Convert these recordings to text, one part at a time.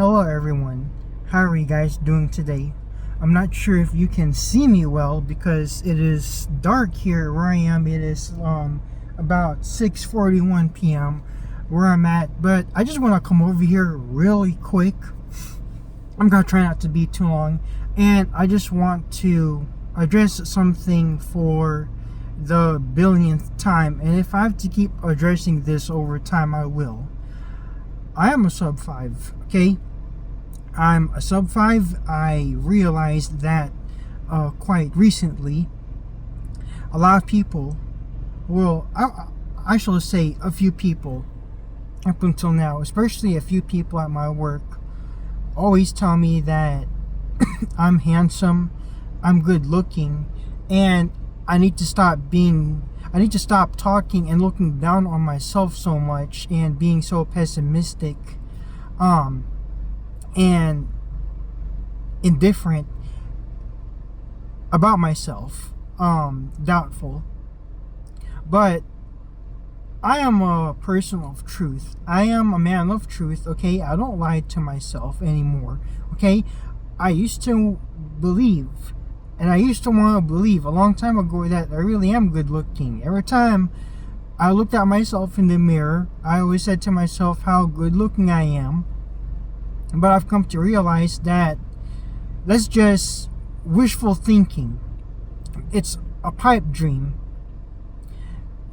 Hello everyone, how are you guys doing today? I'm not sure if you can see me well because it is dark here where I am. It is about 6:41 p.m. where I'm at, but I just want to come over here really quick. I'm gonna try not to be too long, and I just want to address something for the billionth time, and if I have to keep addressing this over time, I will. I am a Sub5, okay? I'm a Sub5. I realized that quite recently. A lot of people, well, I shall say a few people up until now, especially a few people at my work, always tell me that I'm handsome, I'm good looking, and I need to stop talking and looking down on myself so much and being so pessimistic and indifferent about myself, doubtful. But I am a person of truth. I am a man of truth, okay? I don't lie to myself anymore, okay? I used to believe, and I used to want to believe a long time ago that I really am good looking. Every time I looked at myself in the mirror, I always said to myself how good looking I am. But I've come to realize that that's just wishful thinking. It's a pipe dream.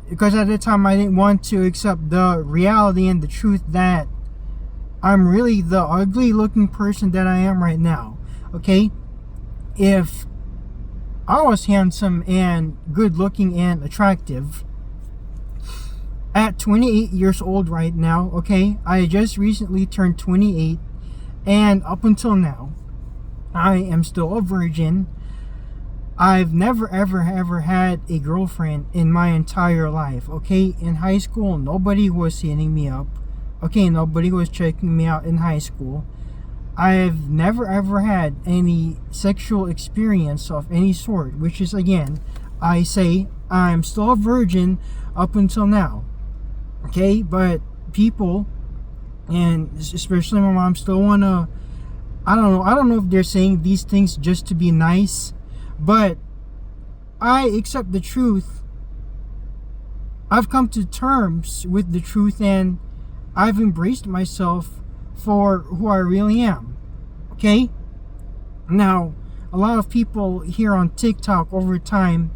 Because at the time I didn't want to accept the reality and the truth that I'm really the ugly looking person that I am right now. Okay? If I was handsome and good looking and attractive at 28 years old right now, okay? I just recently turned 28, and up until now, I am still a virgin. I've never ever had a girlfriend in my entire life, okay? In high school, nobody was hitting me up. Okay, nobody was checking me out in high school. I've never ever had any sexual experience of any sort, which is, again, I say I'm still a virgin up until now. Okay, but people, and especially my mom, still wanna, I don't know if they're saying these things just to be nice, but I accept the truth. I've come to terms with the truth, and I've embraced myself for who I really am. Okay? Now, a lot of people here on TikTok over time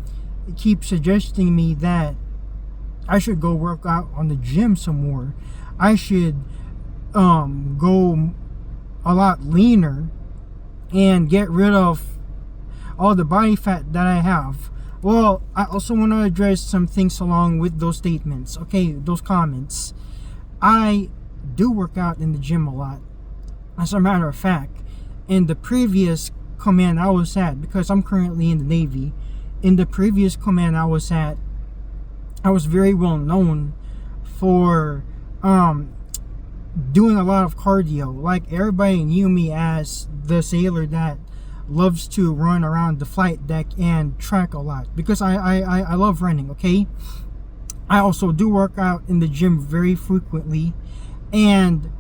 keep suggesting me that I should go work out on the gym some more. I should go a lot leaner and get rid of all the body fat that I have. Well, I also want to address some things along with those statements, okay, those comments. I do work out in the gym a lot. As a matter of fact, in the previous command I was at, because I'm currently in the Navy, in the previous command I was at, I was very well known for doing a lot of cardio. Like, everybody knew me as the sailor that loves to run around the flight deck and track a lot, because I love running, okay? I also do work out in the gym very frequently, and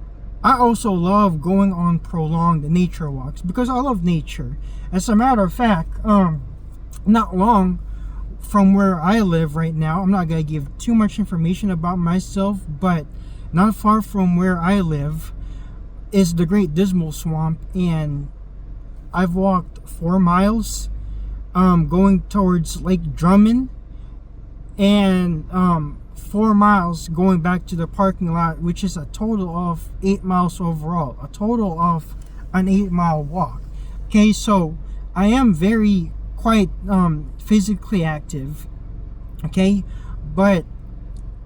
I also love going on prolonged nature walks because I love nature. As a matter of fact, not long from where I live right now, I'm not gonna give too much information about myself, but not far from where I live is the Great Dismal Swamp, and I've walked 4 miles going towards Lake Drummond, and 4 miles going back to the parking lot, which is a total of 8 miles overall, a total of an 8-mile walk. Okay, so I am very quite physically active, okay, but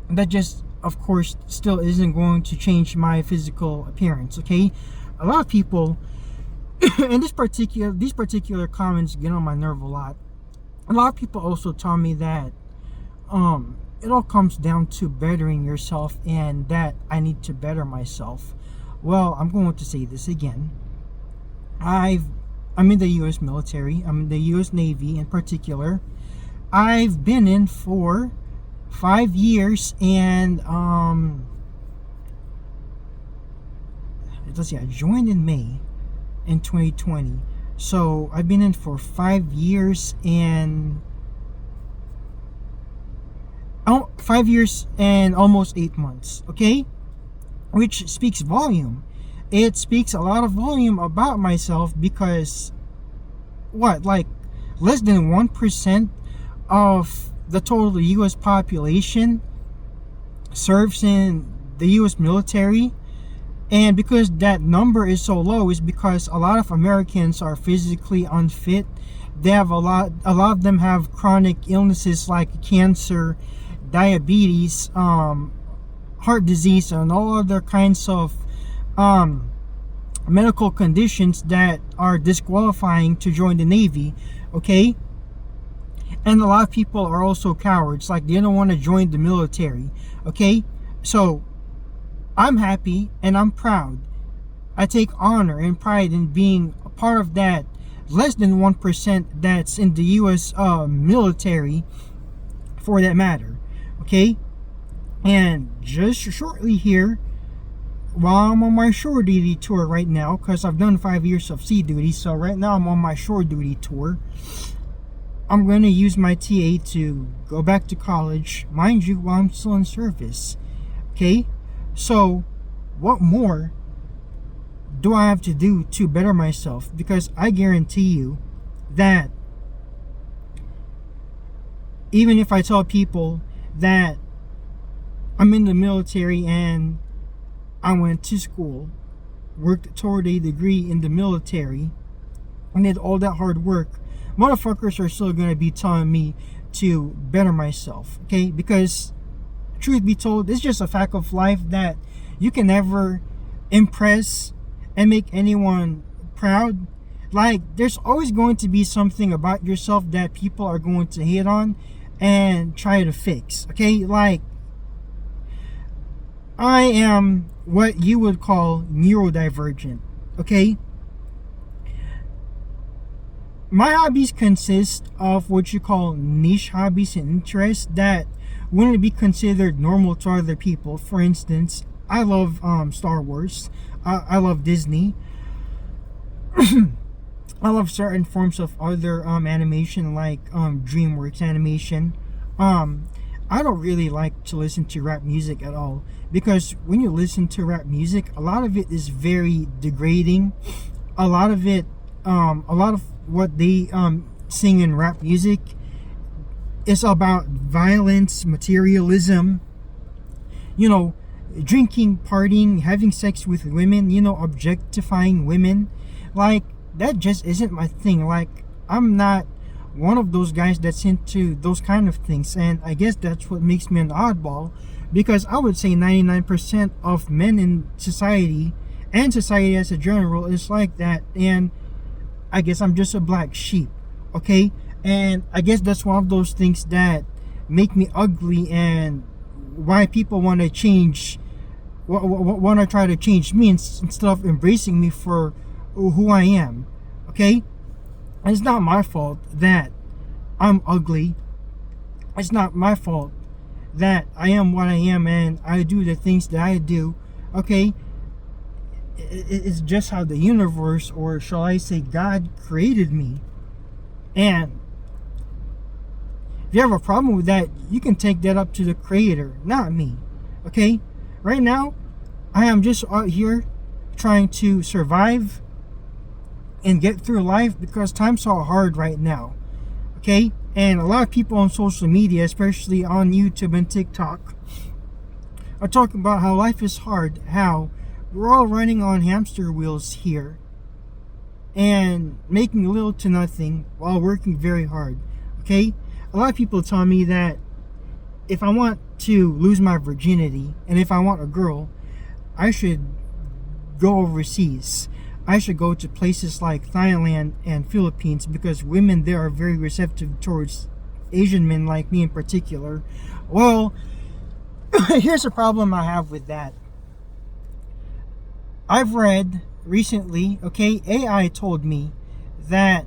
that just, of course, still isn't going to change my physical appearance, okay? A lot of people and these particular comments get on my nerve a lot. A lot of people also tell me that it all comes down to bettering yourself, and that I need to better myself. Well, I'm going to say this again. I'm in the U.S. military. I'm in the U.S. Navy in particular. I've been in for 5 years, and let's see, I joined in May in 2020. So I've been in for 5 years and 5 years and almost 8 months. Okay, which speaks volume. It speaks a lot of volume about myself because like less than 1% of the total US population serves in the US military. And because that number is so low is because a lot of Americans are physically unfit. They have a lot of them have chronic illnesses like cancer, diabetes, heart disease, and all other kinds of medical conditions that are disqualifying to join the Navy. Okay, and a lot of people are also cowards, like they don't want to join the military. Okay, so I'm happy and I'm proud. I take honor and pride in being a part of that less than 1% that's in the US military, for that matter. Okay, and just shortly here, while I'm on my shore duty tour right now, because I've done 5 years of sea duty, so right now I'm on my shore duty tour. I'm going to use my TA to go back to college, mind you, while I'm still in service. Okay, so what more do I have to do to better myself? Because I guarantee you that even if I tell people that I'm in the military and I went to school, worked toward a degree in the military, and did all that hard work, motherfuckers are still going to be telling me to better myself. Okay, because truth be told, it's just a fact of life that you can never impress and make anyone proud. Like, there's always going to be something about yourself that people are going to hate on and try to fix. Okay, like, I am what you would call neurodivergent. Okay, my hobbies consist of what you call niche hobbies and interests that wouldn't be considered normal to other people. For instance, I love Star Wars. I love Disney. I love certain forms of other animation like DreamWorks animation. I don't really like to listen to rap music at all, because when you listen to rap music, a lot of it is very degrading. A lot of what they sing in rap music is about violence, materialism, drinking, partying, having sex with women, objectifying women. Like, that just isn't my thing. Like, I'm not one of those guys that's into those kind of things, and I guess that's what makes me an oddball, because I would say 99% of men in society, and society as a general, is like that, and I guess I'm just a black sheep. Okay, and I guess that's one of those things that make me ugly, and why people want to change, want to try to change me instead of embracing me for who I am. Okay, and it's not my fault that I'm ugly. It's not my fault that I am what I am and I do the things that I do. Okay, it's just how the universe, or shall I say God, created me. And if you have a problem with that, you can take that up to the creator, not me. Okay, right now I am just out here trying to survive and get through life, because times are hard right now. Okay, and a lot of people on social media, especially on YouTube and TikTok, are talking about how life is hard, how we're all running on hamster wheels here and making little to nothing while working very hard. Okay, a lot of people tell me that if I want to lose my virginity and if I want a girl, I should go overseas. I should go to places like Thailand and Philippines, because women there are very receptive towards Asian men like me in particular. Well, here's a problem I have with that. I've read recently, okay, AI told me that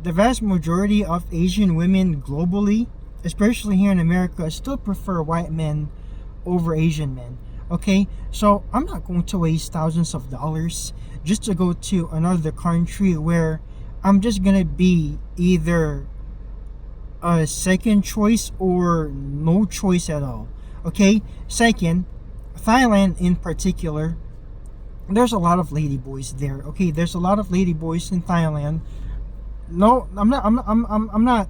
the vast majority of Asian women globally, especially here in America, still prefer white men over Asian men. Okay, so I'm not going to waste thousands of dollars just to go to another country where I'm just gonna be either a second choice or no choice at all. Okay, second, Thailand in particular, there's a lot of ladyboys there. Okay, there's a lot of ladyboys in Thailand. No, I'm not.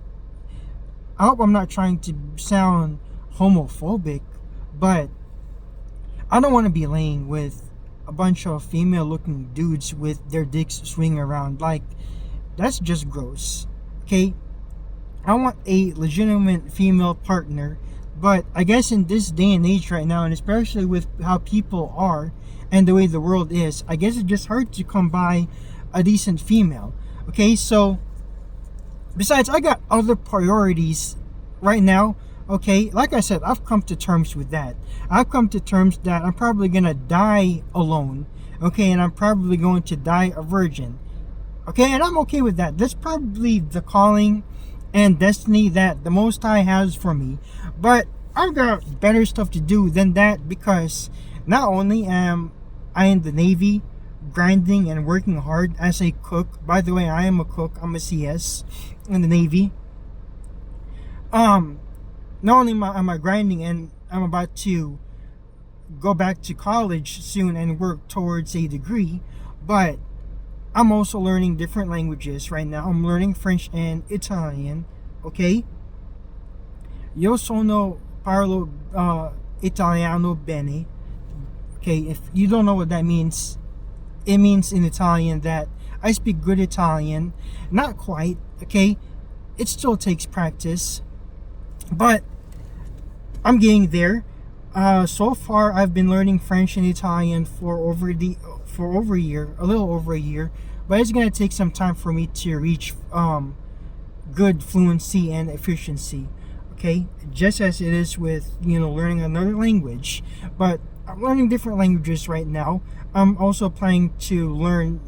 I hope I'm not trying to sound homophobic, but I don't want to be laying with a bunch of female-looking dudes with their dicks swinging around. Like, that's just gross. Okay, I want a legitimate female partner, but I guess in this day and age right now, and especially with how people are and the way the world is, I guess it's just hard to come by a decent female. Okay, so besides, I got other priorities right now. Okay, like I said, I've come to terms with that. I've come to terms that I'm probably gonna die alone. Okay, and I'm probably going to die a virgin. Okay, and I'm okay with that. That's probably the calling and destiny that the Most High has for me. But I've got better stuff to do than that, because not only am I in the Navy grinding and working hard as a cook. By the way, I am a cook. I'm a CS in the Navy. Not only am I grinding, and I'm about to go back to college soon and work towards a degree, but I'm also learning different languages right now. I'm learning French and Italian. Okay? Io sono parlo italiano bene. Okay, if you don't know what that means, it means in Italian that I speak good Italian. Not quite, okay? It still takes practice, but I'm getting there. So far, I've been learning French and Italian for over a year, a little over a year. But it's gonna take some time for me to reach good fluency and efficiency. Okay, just as it is with learning another language. But I'm learning different languages right now. I'm also planning to learn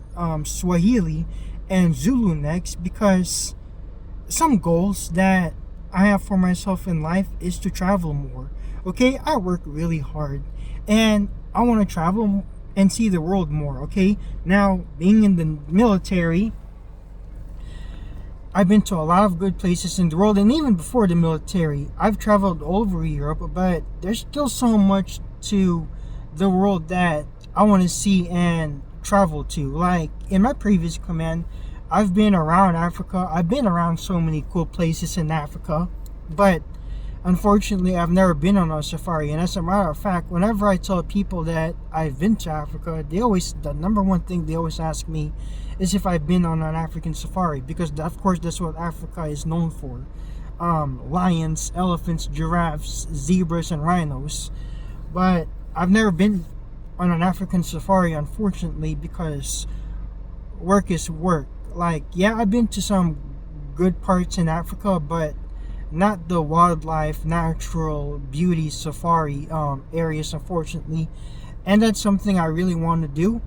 Swahili and Zulu next, because some goals that I have for myself in life is to travel more. Okay, I work really hard and I want to travel and see the world more. Okay, now being in the military, I've been to a lot of good places in the world, and even before the military, I've traveled all over Europe, but there's still so much to the world that I want to see and travel to. Like in my previous command, I've been around Africa. I've been around so many cool places in Africa, but unfortunately, I've never been on a safari. And as a matter of fact, whenever I tell people that I've been to Africa, the number one thing they always ask me is if I've been on an African safari, because of course that's what Africa is known for. Lions, elephants, giraffes, zebras, and rhinos. But I've never been on an African safari, unfortunately, because work is work. Like, yeah, I've been to some good parts in Africa, but not the wildlife, natural beauty safari areas, unfortunately. And that's something I really want to do.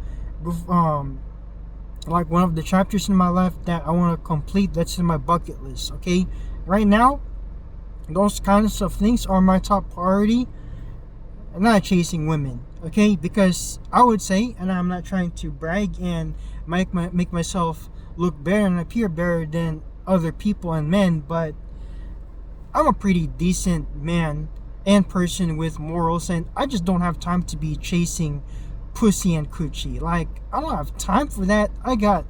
Like one of the chapters in my life that I want to complete, that's in my bucket list. Okay, right now, those kinds of things are my top priority. I'm not chasing women, okay? Because I would say, and I'm not trying to brag and make myself look better and appear better than other people and men, but I'm a pretty decent man and person with morals, and I just don't have time to be chasing pussy and coochie. Like, I don't have time for that. I got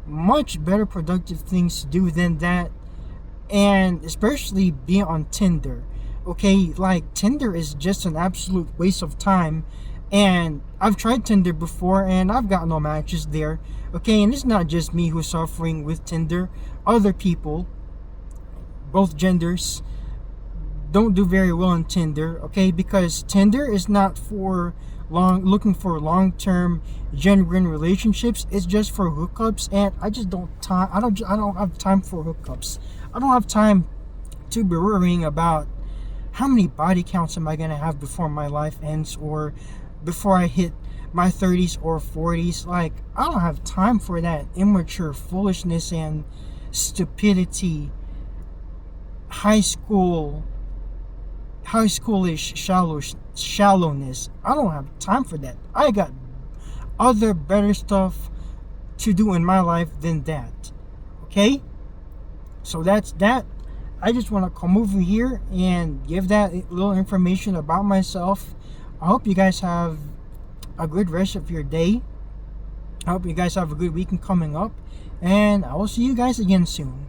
much better productive things to do than that, and especially being on Tinder. Okay, like Tinder is just an absolute waste of time, and I've tried Tinder before and I've got no matches there. Okay, and it's not just me who's suffering with Tinder. Other people, both genders, don't do very well on Tinder. Okay, because Tinder is not for looking for long-term genuine relationships. It's just for hookups, and I don't have time for hookups. I don't have time to be worrying about how many body counts am I gonna have before my life ends, or before I hit my 30s or 40s. Like, I don't have time for that immature foolishness and stupidity, high school high schoolish shallowness. I don't have time for that. I got other better stuff to do in my life than that. Okay? So that's that. I just want to come over here and give that little information about myself. I hope you guys have a good rest of your day. I hope you guys have a good weekend coming up. And I will see you guys again soon.